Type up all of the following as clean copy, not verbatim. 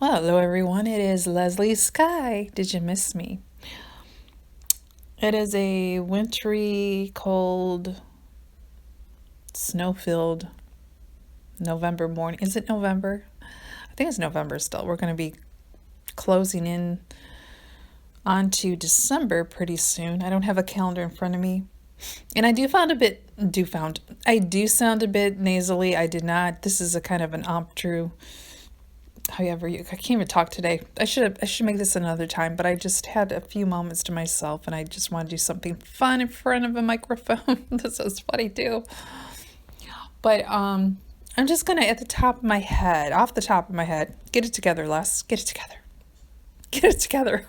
Well, hello everyone, it is Leslie Sky. Did you miss me? It is a wintry, cold, snow-filled November morning. Is it November? I think it's November still. We're going to be closing in onto December pretty soon. I don't have a calendar in front of me. And I do sound a bit nasally. I did not. This is a kind of an impromptu. However, I can't even talk today. I should make this another time, but I just had a few moments to myself and I just want to do something fun in front of a microphone. This is what I do. But I'm just gonna, off the top of my head, get it together, Les. Get it together. Get it together.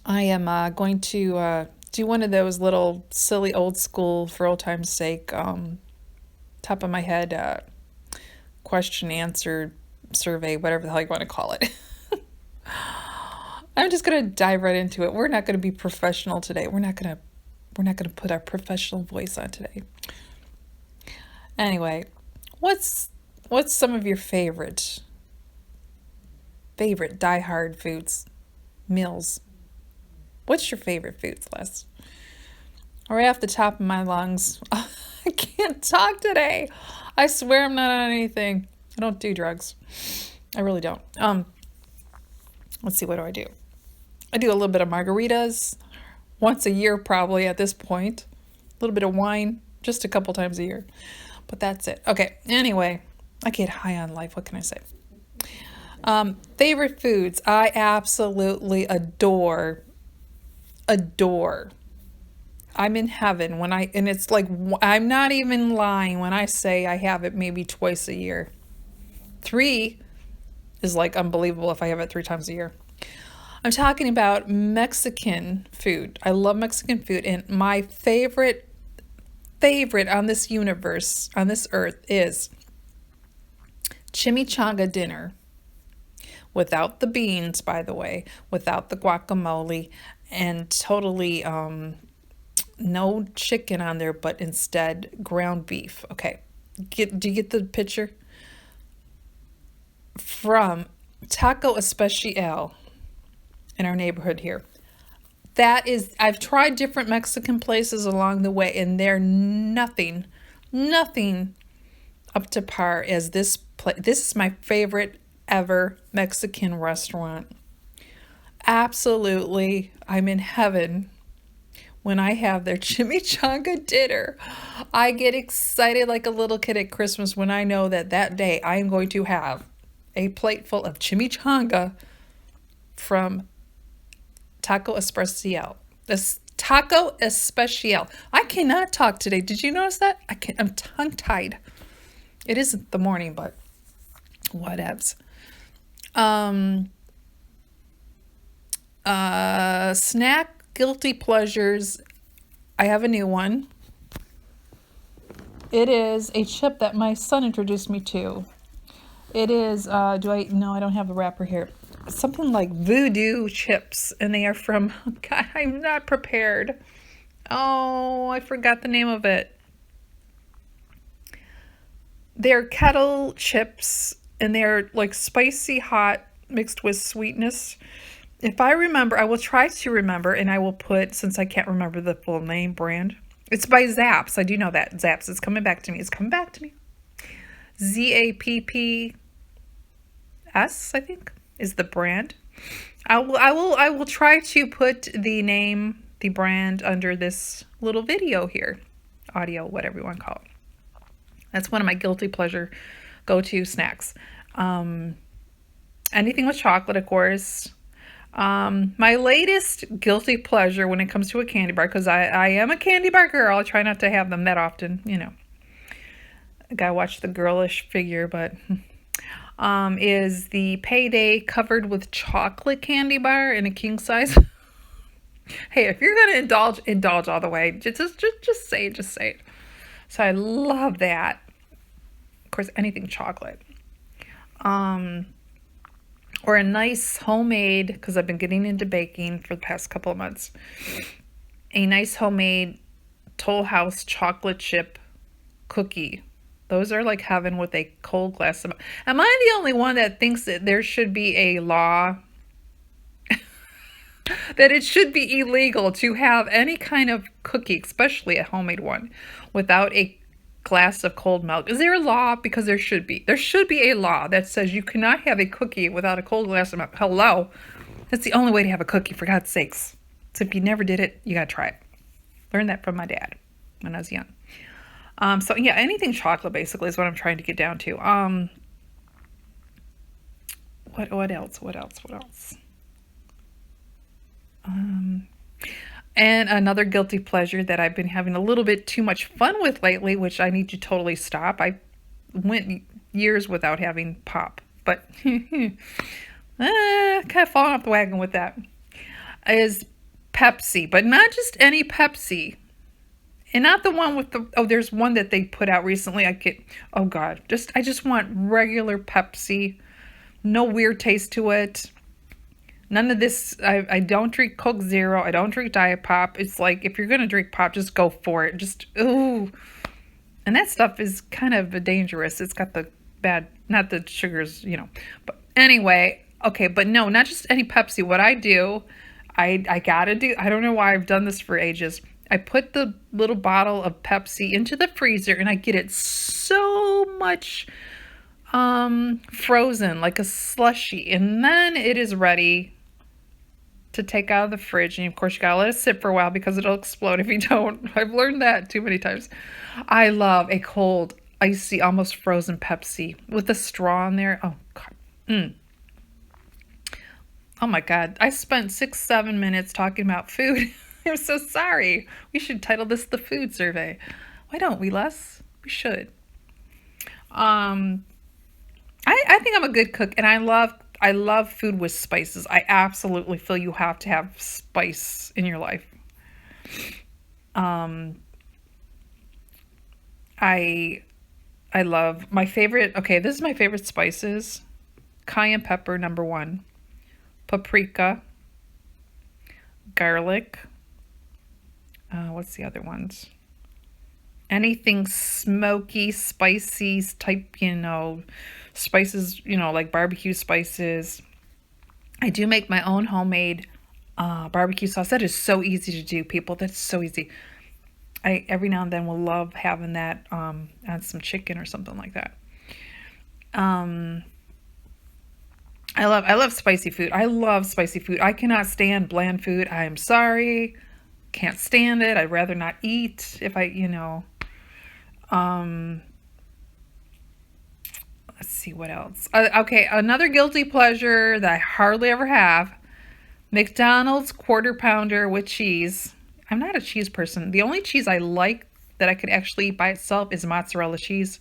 I am going to do one of those little silly old school, for old time's sake, top of my head question answer survey, whatever the hell you want to call it. I'm just gonna dive right into it. We're not gonna be professional today. We're not gonna put our professional voice on today. Anyway, what's some of your favorite die-hard foods, meals? What's your favorite foods, Les? Right off the top of my lungs, I can't talk today. I swear I'm not on anything. I don't do drugs. I really don't. Let's see, what do? I do a little bit of margaritas once a year, probably at this point. A little bit of wine, just a couple times a year. But that's it. Okay, anyway, I get high on life. What can I say? Favorite foods. I absolutely adore. I'm in heaven and it's like, I'm not even lying when I say I have it maybe twice a year. 3 is like unbelievable if I have it 3 times a year. I'm talking about Mexican food. I love Mexican food, and my favorite on this universe, on this earth, is chimichanga dinner. Without the beans, by the way, without the guacamole, and totally no chicken on there, but instead ground beef. Okay, do you get the picture? From 𝗀𝗃𝗃 in our neighborhood here. That is, I've tried different Mexican places along the way, and they're nothing up to par as this place. This is my favorite ever Mexican restaurant. Absolutely, I'm in heaven when I have their chimichanga dinner. I get excited like a little kid at Christmas when I know that day I am going to have a plate full of chimichanga from Taco Especial. This Taco Especial. I cannot talk today. Did you notice that? I'm tongue-tied. It isn't the morning, but whatevs. Snack guilty pleasures. I have a new one. It is a chip that my son introduced me to. It is, no, I don't have the wrapper here. Something like voodoo chips, and they are from, God, I'm not prepared. Oh, I forgot the name of it. They're kettle chips, and they're like spicy hot mixed with sweetness. If I remember, I will try to remember, and I will put, since I can't remember the full name brand. It's by 𝗍𝗃. I do know that. 𝗍𝗃. It's coming back to me. It's coming back to me. 𝗍𝗃𝗃s, I think, is the brand. I will try to put the name, the brand, under this little video here. Audio, whatever you want to call it. That's one of my guilty pleasure go-to snacks. Anything with chocolate, of course. My latest guilty pleasure when it comes to a candy bar, because I am a candy bar girl. I try not to have them that often, you know. I gotta watch the girlish figure, but is the Payday covered with chocolate candy bar in a king size. Hey, if you're gonna indulge all the way. Just say it. So I love that. Of course, anything chocolate. Or a nice homemade, because I've been getting into baking for the past couple of months, a nice homemade Toll House chocolate chip cookie Those are like heaven with a cold glass of milk. Am I the only one that thinks that there should be a law that it should be illegal to have any kind of cookie, especially a homemade one, without a glass of cold milk? Is there a law? Because there should be. There should be a law that says you cannot have a cookie without a cold glass of milk. Hello? That's the only way to have a cookie, for God's sakes. So if you never did it, you got to try it. Learned that from my dad when I was young. So yeah, anything chocolate basically is what I'm trying to get down to. What else? And another guilty pleasure that I've been having a little bit too much fun with lately, which I need to totally stop. I went years without having pop, but kind of falling off the wagon with that, is Pepsi, but not just any Pepsi. And not the one with the, there's one that they put out recently. Oh God, I just want regular Pepsi. No weird taste to it. None of this. I don't drink Coke Zero. I don't drink Diet Pop. It's like, if you're going to drink pop, just go for it. Ooh. And that stuff is kind of dangerous. It's got the bad, not the sugars, But anyway, okay, but no, not just any Pepsi. What I do, I gotta do, I don't know why I've done this for ages. I put the little bottle of Pepsi into the freezer and I get it so much frozen, like a slushy, and then it is ready to take out of the fridge. And of course you gotta let it sit for a while because it'll explode if you don't. I've learned that too many times. I love a cold, icy, almost frozen Pepsi with a straw in there. Oh God. Oh my God. I spent 6-7 minutes talking about food. I'm so sorry. We should title this the food survey. Why don't we, Les? We should. I think I'm a good cook, and I love food with spices. I absolutely feel you have to have spice in your life. I love my favorite. Okay, this is my favorite spices. Cayenne pepper, number 1. Paprika. Garlic. What's the other ones? Anything smoky, spicy type, spices, like barbecue spices. I do make my own homemade barbecue sauce. That is so easy to do, people. That's so easy. I every now and then will love having that on some chicken or something like that. I love spicy food. I love spicy food. I cannot stand bland food. I am sorry. Can't stand it. I'd rather not eat if I, let's see what else. Okay, another guilty pleasure that I hardly ever have. McDonald's Quarter Pounder with cheese. I'm not a cheese person. The only cheese I like that I could actually eat by itself is mozzarella cheese.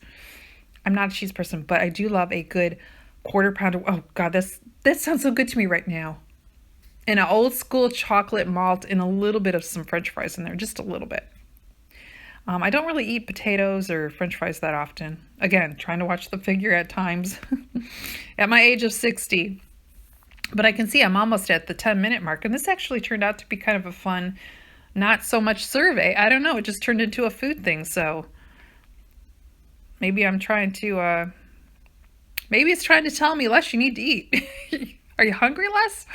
I'm not a cheese person, but I do love a good Quarter Pounder. Oh God, that sounds so good to me right now. And an old school chocolate malt and a little bit of some French fries in there, just a little bit. I don't really eat potatoes or French fries that often. Again, trying to watch the figure at times at my age of 60. But I can see I'm almost at the 10-minute mark. And this actually turned out to be kind of a fun, not so much survey. I don't know. It just turned into a food thing. So maybe I'm trying to, maybe it's trying to tell me, Les, you need to eat. Are you hungry, Les?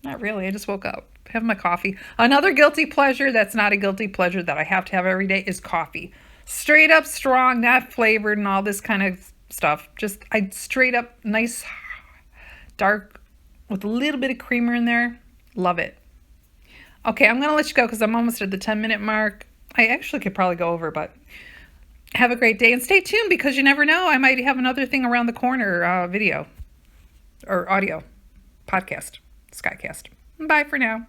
Not really. I just woke up. Have my coffee. Another guilty pleasure that's not a guilty pleasure that I have to have every day is coffee. Straight up strong, not flavored and all this kind of stuff. Just straight up nice, dark with a little bit of creamer in there. Love it. Okay, I'm going to let you go because I'm almost at the 10-minute mark. I actually could probably go over, but have a great day and stay tuned because you never know. I might have another thing around the corner, video or audio podcast. Skycast. Bye for now.